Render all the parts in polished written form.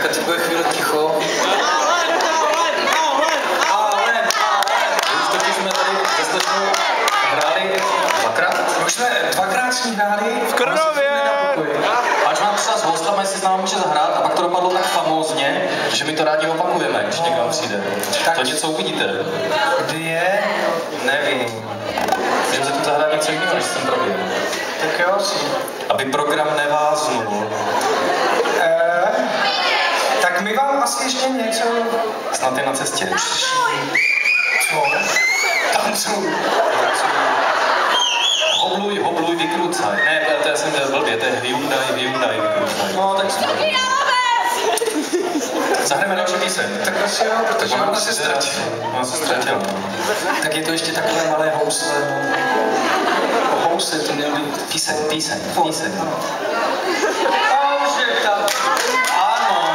Teď bude chvíli ticho. Už totiž jsme tady ze Slečnou hráli dvakrát. Už jsme dvakrát s ní hráli v Krnově. Až mám třeba s hostama, jestli s námi může zahrát, a pak to dopadlo tak famózně, že my to rádi opakujeme, když někdo přijde. Tak to něco uvidíte. Kdy je? Nevím. Můžeme se tu zahrát něco jiného, než jsem proběhl. Tak jo, si. Aby program neváznul. Tak my vám asi ještě něco... Snad je na cestě. Co? Tancuj. Hobluj, vykrucaj. Ne, to já jsem blbě, to je Hyundai, vykrucaj. No, tak jsme. Zahrajeme další píseň. Tak asi jo, protože mám se ztratil. Mám se ztratil. Tak je to ještě takové malé housle. Housle, to měl být... Píseň. Ano.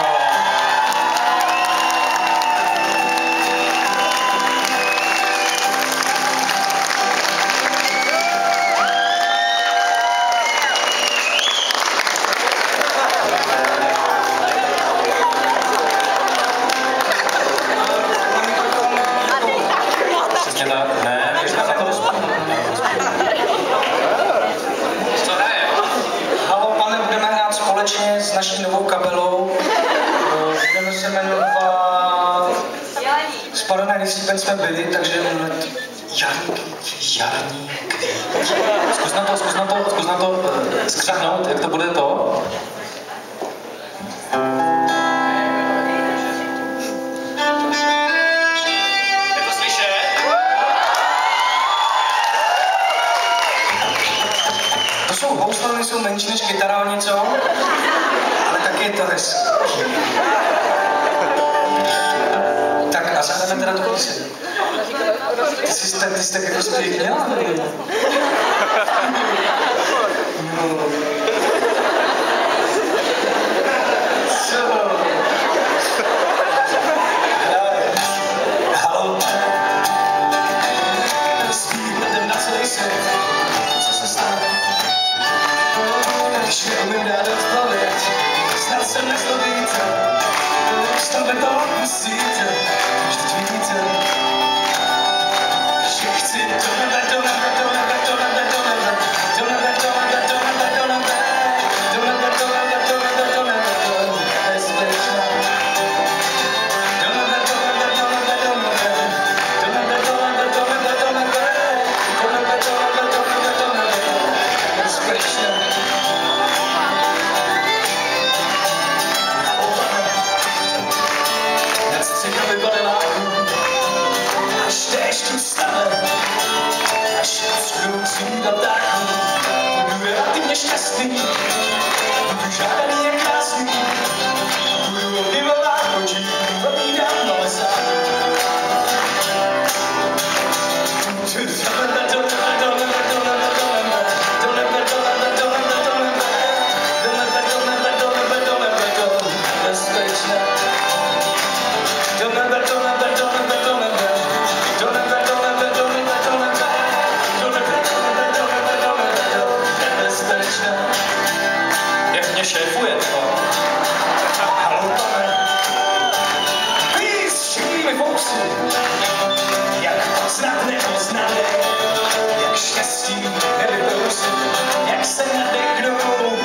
Přesně tak. Ne, ještě na to co hraje? Halo, pane, budeme hrát společně s naší novou kapelou. Budeme se jmenovat... Spadané Rysípen jsme byli, takže Jarník. Zkus na to skřahnout, jak to bude to. Je to slyšet? To jsou housle, jsou menší než kytara o něco, ale taky je to hezky. Tak a zahrajeme teda tu píseň. Ty jsi tak jako zpěkněla? Halo, s výhledem na celý svět, co se stane? Když neumím dát odpověď, snad se nezlobíte, stále to musíte, vždyť vidíte, že chci do nebe, bezpečná. Až déšť ustane, až schůzí do ptáků, budu relativně šťastný, budu žádaný a krásný, budu obdivovávat očí, povídám o lesách. Jak mě šéfuje to? Halo, pane, vy s všemi fousy, jak poznat nepoznané, jak štěstí nevyprousy, jak se nadechnou,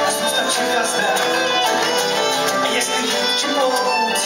a zůstat všude zdát, a jestli jít či plout,